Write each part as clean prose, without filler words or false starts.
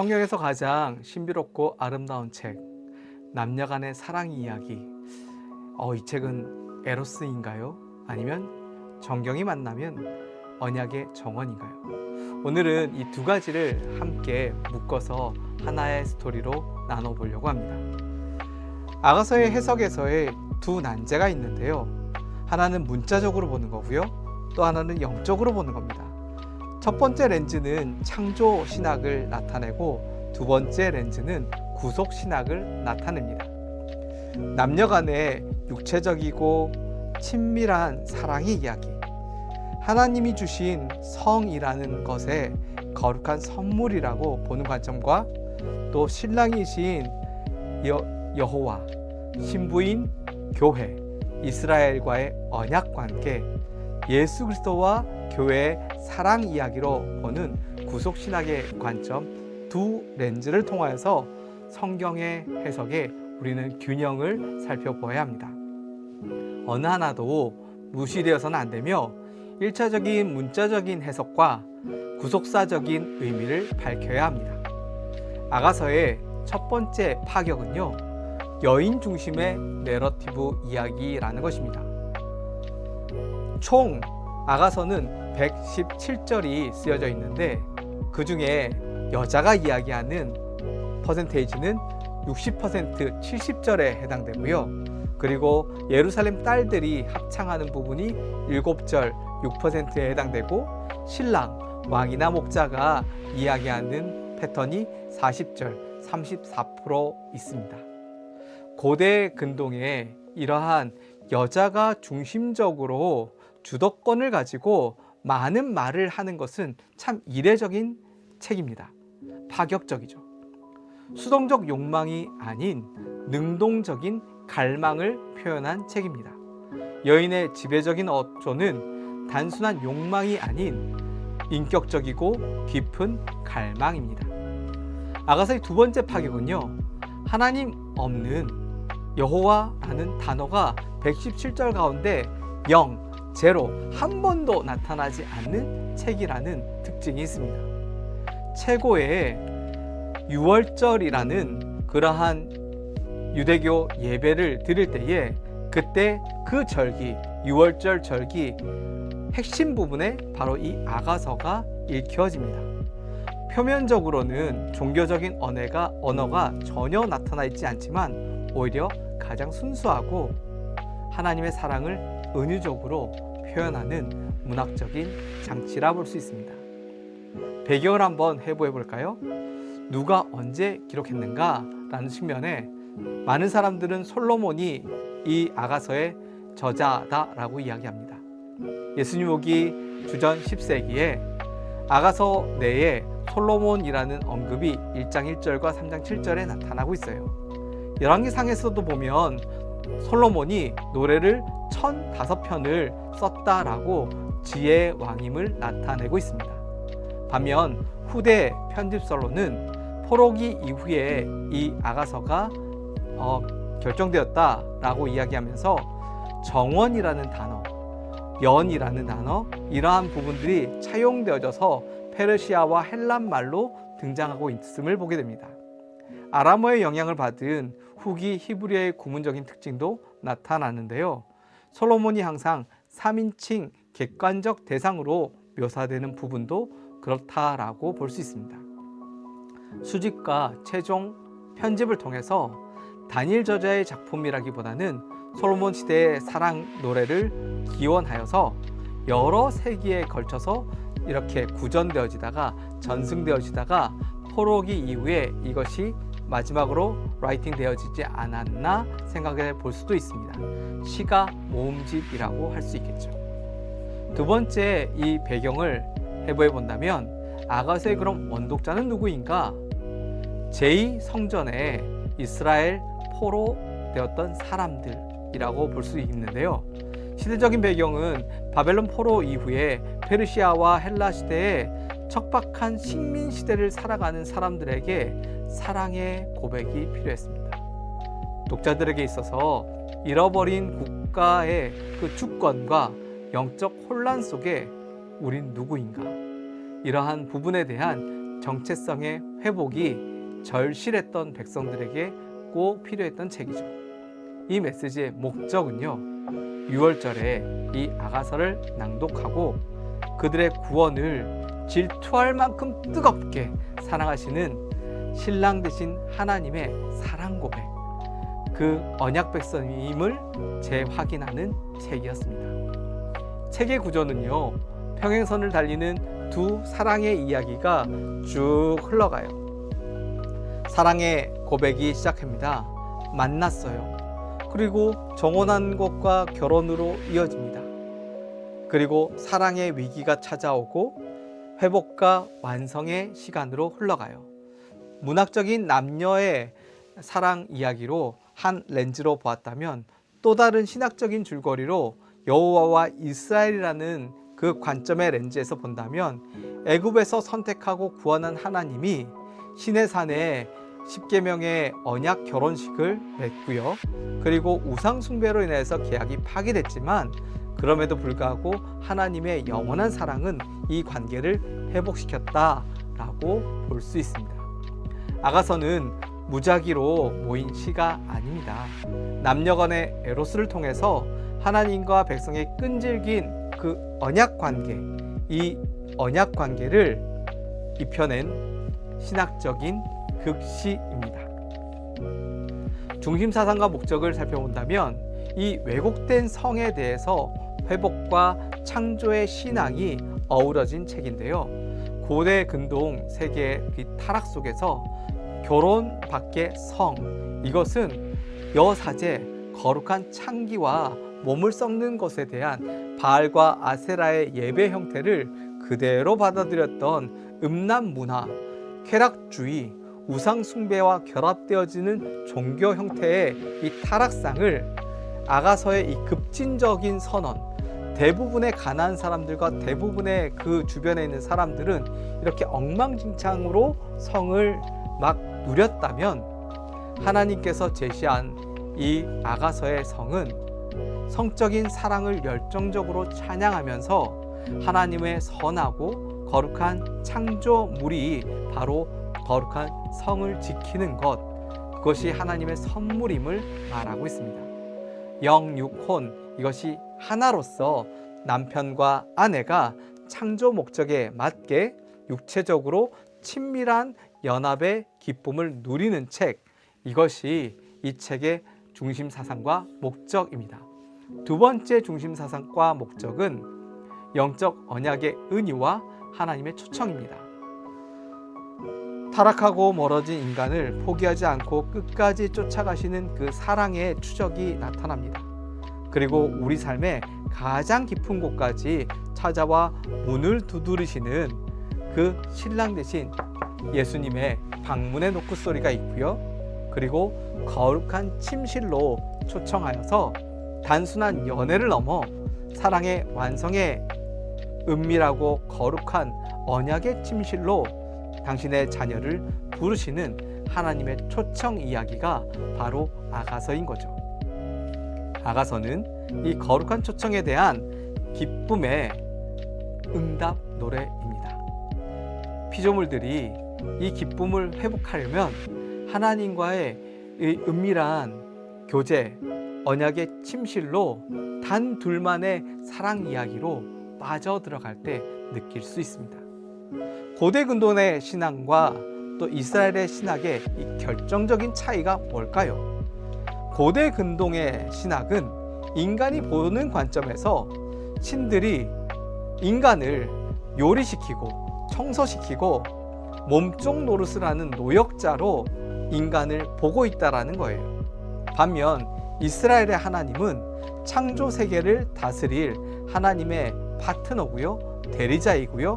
성경에서 가장 신비롭고 아름다운 책, 남녀간의 사랑 이야기. 이 책은 에로스인가요? 아니면 정경이 만나면 언약의 정원인가요? 오늘은 이 두 가지를 함께 묶어서 하나의 스토리로 나눠보려고 합니다. 아가서의 해석에서의 두 난제가 있는데요. 하나는 문자적으로 보는 거고요. 또 하나는 영적으로 보는 겁니다. 첫 번째 렌즈는 창조 신학을 나타내고 두 번째 렌즈는 구속 신학을 나타냅니다. 남녀 간의 육체적이고 친밀한 사랑의 이야기, 하나님이 주신 성이라는 것의 거룩한 선물이라고 보는 관점과 또 신랑이신 여호와, 신부인 교회, 이스라엘과의 언약 관계, 예수 그리스도와 교회의 사랑 이야기로 보는 구속 신학의 관점 두 렌즈를 통하여서 성경의 해석에 우리는 균형을 살펴보아야 합니다. 어느 하나도 무시되어서는 안 되며 1차적인 문자적인 해석과 구속사적인 의미를 밝혀야 합니다. 아가서의 첫 번째 파격은요, 여인 중심의 내러티브 이야기라는 것입니다. 총 아가서는 117절이 쓰여져 있는데 그 중에 여자가 이야기하는 퍼센테이지는 60%, 70절에 해당되고요. 그리고 예루살렘 딸들이 합창하는 부분이 7절, 6%에 해당되고 신랑, 왕이나 목자가 이야기하는 패턴이 40절, 34% 있습니다. 고대 근동에 이러한 여자가 중심적으로 주도권을 가지고 많은 말을 하는 것은 참 이례적인 책입니다. 파격적이죠. 수동적 욕망이 아닌 능동적인 갈망을 표현한 책입니다. 여인의 지배적인 어조는 단순한 욕망이 아닌 인격적이고 깊은 갈망입니다. 아가서의 두 번째 파격은요, 하나님 없는 여호와라는 단어가 117절 가운데 0, 제로, 한 번도 나타나지 않는 책이라는 특징이 있습니다. 최고의 유월절이라는 그러한 유대교 예배를 드릴 때에 그때 그 절기, 유월절 절기 핵심 부분에 바로 이 아가서가 읽혀집니다. 표면적으로는 종교적인 언어가 전혀 나타나 있지 않지만 오히려 가장 순수하고 하나님의 사랑을 은유적으로 표현하는 문학적인 장치라 볼 수 있습니다. 배경을 한번 해부해 볼까요? 누가 언제 기록했는가? 라는 측면에 많은 사람들은 솔로몬이 이 아가서의 저자다라고 이야기합니다. 예수님 오기 주전 10세기에 아가서 내에 솔로몬이라는 언급이 1장 1절과 3장 7절에 나타나고 있어요. 열왕기상에서도 보면 솔로몬이 노래를 1005편을 썼다라고 지혜의 왕임을 나타내고 있습니다. 반면 후대 편집설로는 포로기 이후에 이 아가서가 결정되었다라고 이야기하면서 정원이라는 단어, 연이라는 단어, 이러한 부분들이 차용되어져서 페르시아와 헬란 말로 등장하고 있음을 보게 됩니다. 아람어의 영향을 받은 후기 히브리어의 구문적인 특징도 나타나는데요. 솔로몬이 항상 3인칭 객관적 대상으로 묘사되는 부분도 그렇다라고 볼 수 있습니다. 수집과 최종 편집을 통해서 다니엘 저자의 작품이라기보다는 솔로몬 시대의 사랑 노래를 기원하여서 여러 세기에 걸쳐서 이렇게 구전되어지다가 전승되어지다가 포로기 이후에 이것이 마지막으로 라이팅 되어지지 않았나 생각해 볼 수도 있습니다. 시가 모음집이라고 할 수 있겠죠. 두 번째 이 배경을 해부해 본다면 아가서의 그럼 원독자는 누구인가? 제2성전에 이스라엘 포로 되었던 사람들이라고 볼 수 있는데요. 시대적인 배경은 바벨론 포로 이후에 페르시아와 헬라 시대에 척박한 식민 시대를 살아가는 사람들에게 사랑의 고백이 필요했습니다. 독자들에게 있어서 잃어버린 국가의 그 주권과 영적 혼란 속에 우린 누구인가? 이러한 부분에 대한 정체성의 회복이 절실했던 백성들에게 꼭 필요했던 책이죠. 이 메시지의 목적은요, 6월절에 이 아가서를 낭독하고 그들의 구원을 질투할 만큼 뜨겁게 사랑하시는 신랑 되신 하나님의 사랑 고백, 그 언약 백성임을 재확인하는 책이었습니다. 책의 구조는요, 평행선을 달리는 두 사랑의 이야기가 쭉 흘러가요. 사랑의 고백이 시작합니다. 만났어요. 그리고 정혼한 것과 결혼으로 이어집니다. 그리고 사랑의 위기가 찾아오고 회복과 완성의 시간으로 흘러가요. 문학적인 남녀의 사랑 이야기로 한 렌즈로 보았다면, 또 다른 신학적인 줄거리로 여호와와 이스라엘이라는 그 관점의 렌즈에서 본다면, 애굽에서 선택하고 구원한 하나님이 시내산에 십계명의 언약 결혼식을 맺고요. 그리고 우상 숭배로 인해서 계약이 파기됐지만 그럼에도 불구하고 하나님의 영원한 사랑은 이 관계를 회복시켰다라고 볼 수 있습니다. 아가서는 무작위로 모인 시가 아닙니다. 남녀간의 에로스를 통해서 하나님과 백성의 끈질긴 그 언약 관계, 이 언약 관계를 입혀낸 신학적인 극시입니다. 중심 사상과 목적을 살펴본다면 이 왜곡된 성에 대해서 회복과 창조의 신앙이 어우러진 책인데요. 고대 근동 세계의 타락 속에서 결혼 밖의 성, 이것은 여사제, 거룩한 창기와 몸을 썩는 것에 대한 바알과 아세라의 예배 형태를 그대로 받아들였던 음란 문화, 쾌락주의, 우상 숭배와 결합되어지는 종교 형태의 이 타락상을 아가서의 이 급진적인 선언, 대부분의 가난한 사람들과 대부분의 그 주변에 있는 사람들은 이렇게 엉망진창으로 성을 막 누렸다면, 하나님께서 제시한 이 아가서의 성은 성적인 사랑을 열정적으로 찬양하면서 하나님의 선하고 거룩한 창조물이 바로 거룩한 성을 지키는 것, 그것이 하나님의 선물임을 말하고 있습니다. 영육혼, 이것이 하나로서 남편과 아내가 창조 목적에 맞게 육체적으로 친밀한 연합의 기쁨을 누리는 책, 이것이 이 책의 중심 사상과 목적입니다. 두 번째 중심 사상과 목적은 영적 언약의 은유와 하나님의 초청입니다. 타락하고 멀어진 인간을 포기하지 않고 끝까지 쫓아가시는 그 사랑의 추적이 나타납니다. 그리고 우리 삶의 가장 깊은 곳까지 찾아와 문을 두드리시는 그 신랑 되신 예수님의 방문의 노크소리가 있고요. 그리고 거룩한 침실로 초청하여서 단순한 연애를 넘어 사랑의 완성의 은밀하고 거룩한 언약의 침실로 당신의 자녀를 부르시는 하나님의 초청 이야기가 바로 아가서인 거죠. 아가서는 이 거룩한 초청에 대한 기쁨의 응답 노래입니다. 피조물들이 이 기쁨을 회복하려면 하나님과의 이 은밀한 교제, 언약의 침실로 단 둘만의 사랑 이야기로 빠져들어갈 때 느낄 수 있습니다. 고대 근동의 신앙과 또 이스라엘의 신학의 이 결정적인 차이가 뭘까요? 고대 근동의 신학은 인간이 보는 관점에서 신들이 인간을 요리시키고 청소시키고 몸종 노릇을 하는 노역자로 인간을 보고 있다라는 거예요. 반면 이스라엘의 하나님은 창조 세계를 다스릴 하나님의 파트너고요, 대리자이고요,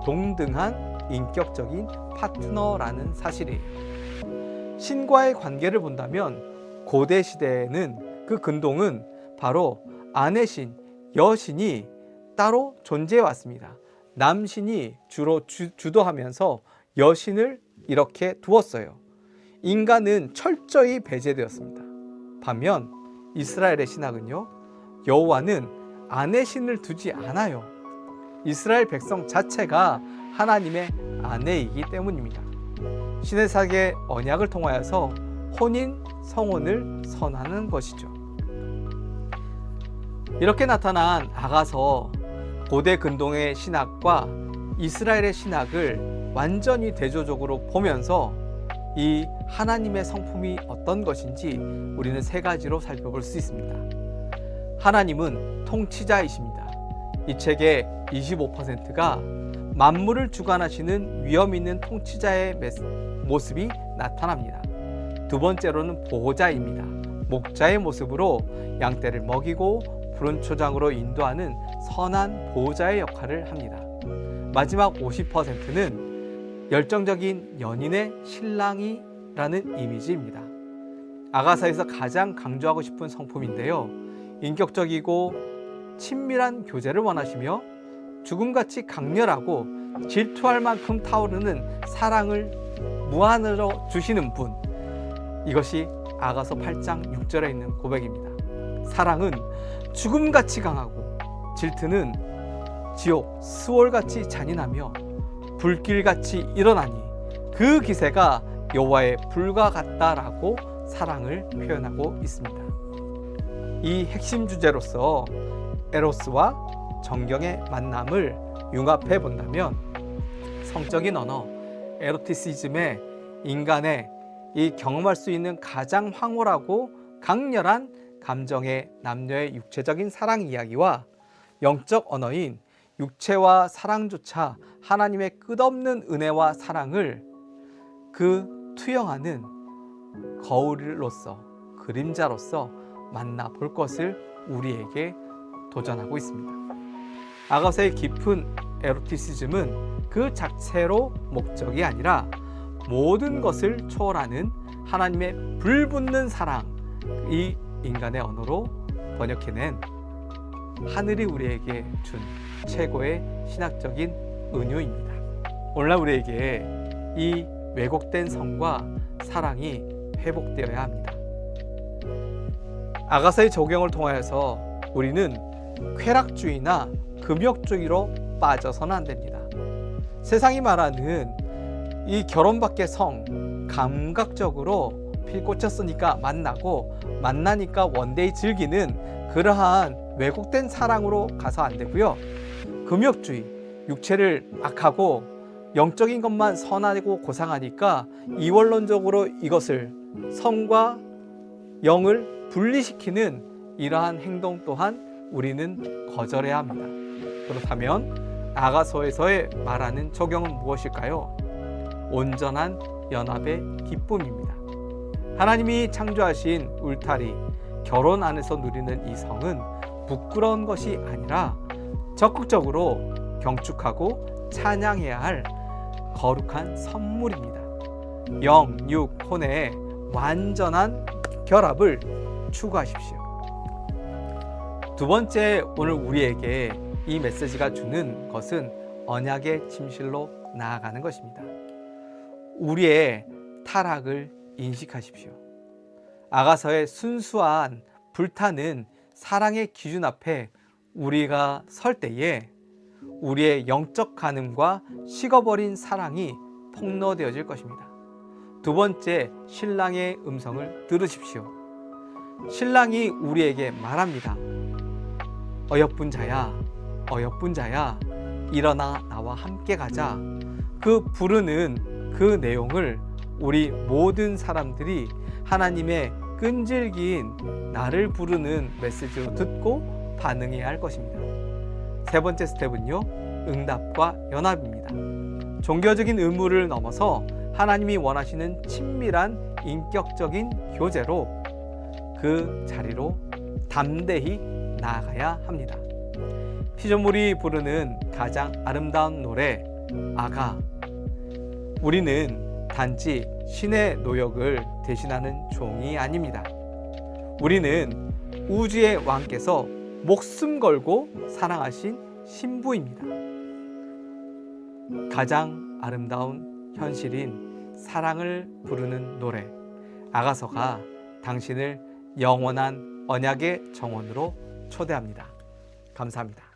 동등한 인격적인 파트너라는 사실이에요. 신과의 관계를 본다면 고대 시대에는 그 근동은 바로 아내신, 여신이 따로 존재해 왔습니다. 남신이 주로 주도하면서 여신을 이렇게 두었어요. 인간은 철저히 배제되었습니다. 반면 이스라엘의 신학은요, 여호와는 아내신을 두지 않아요. 이스라엘 백성 자체가 하나님의 아내이기 때문입니다. 신해삭의 언약을 통하여서 혼인 성혼을 선하는 것이죠. 이렇게 나타난 아가서, 고대 근동의 신학과 이스라엘의 신학을 완전히 대조적으로 보면서 이 하나님의 성품이 어떤 것인지 우리는 세 가지로 살펴볼 수 있습니다. 하나님은 통치자이십니다. 이 책의 25%가 만물을 주관하시는 위엄 있는 통치자의 모습이 나타납니다. 두 번째로는 보호자입니다. 목자의 모습으로 양떼를 먹이고 푸른 초장으로 인도하는 선한 보호자의 역할을 합니다. 마지막 50%는 열정적인 연인의 신랑이라는 이미지입니다. 아가서에서 가장 강조하고 싶은 성품인데요. 인격적이고 친밀한 교제를 원하시며 죽음같이 강렬하고 질투할 만큼 타오르는 사랑을 무한으로 주시는 분. 이것이 아가서 8장 6절에 있는 고백입니다. 사랑은 죽음같이 강하고 질투는 지옥 스월같이 잔인하며 불길같이 일어나니 그 기세가 여호와의 불과 같다라고 사랑을 표현하고 있습니다. 이 핵심 주제로서 에로스와 정경의 만남을 융합해 본다면 성적인 언어, 에로티시즘의 인간의 이 경험할 수 있는 가장 황홀하고 강렬한 감정의 남녀의 육체적인 사랑 이야기와 영적 언어인 육체와 사랑조차 하나님의 끝없는 은혜와 사랑을 그 투영하는 거울로서, 그림자로서 만나볼 것을 우리에게 도전하고 있습니다. 아가서의 깊은 에로티시즘은 그 자체로 목적이 아니라 모든 것을 초월하는 하나님의 불붙는 사랑, 이 인간의 언어로 번역해낸 하늘이 우리에게 준 최고의 신학적인 은유입니다. 오늘날 우리에게 이 왜곡된 성과 사랑이 회복되어야 합니다. 아가서의 적용을 통하여서 우리는 쾌락주의나 금욕주의로 빠져서는 안 됩니다. 세상이 말하는 이 결혼 밖의 성, 감각적으로 필 꽂혔으니까 만나고 만나니까 원데이 즐기는 그러한 왜곡된 사랑으로 가서 안 되고요. 금욕주의, 육체를 악하고 영적인 것만 선하고 고상하니까 이원론적으로 이것을 성과 영을 분리시키는 이러한 행동 또한 우리는 거절해야 합니다. 그렇다면 아가서에서의 말하는 적용은 무엇일까요? 온전한 연합의 기쁨입니다. 하나님이 창조하신 울타리, 결혼 안에서 누리는 이 성은 부끄러운 것이 아니라 적극적으로 경축하고 찬양해야 할 거룩한 선물입니다. 영, 육, 혼의 완전한 결합을 추구하십시오. 두 번째, 오늘 우리에게 이 메시지가 주는 것은 언약의 침실로 나아가는 것입니다. 우리의 타락을 인식하십시오. 아가서의 순수한 불타는 사랑의 기준 앞에 우리가 설 때에 우리의 영적 가늠과 식어버린 사랑이 폭로되어질 것입니다. 두 번째, 신랑의 음성을 들으십시오. 신랑이 우리에게 말합니다. 어여쁜 자야, 어여쁜 자야, 일어나 나와 함께 가자. 그 부르는 그 내용을 우리 모든 사람들이 하나님의 끈질긴 나를 부르는 메시지로 듣고 반응해야 할 것입니다. 세 번째 스텝은요, 응답과 연합입니다. 종교적인 의무를 넘어서 하나님이 원하시는 친밀한 인격적인 교제로 그 자리로 담대히 나아가야 합니다. 피조물이 부르는 가장 아름다운 노래, 아가. 우리는 단지 신의 노역을 대신하는 종이 아닙니다. 우리는 우주의 왕께서 목숨 걸고 사랑하신 신부입니다. 가장 아름다운 현실인 사랑을 부르는 노래, 아가서가 당신을 영원한 언약의 정원으로 초대합니다. 감사합니다.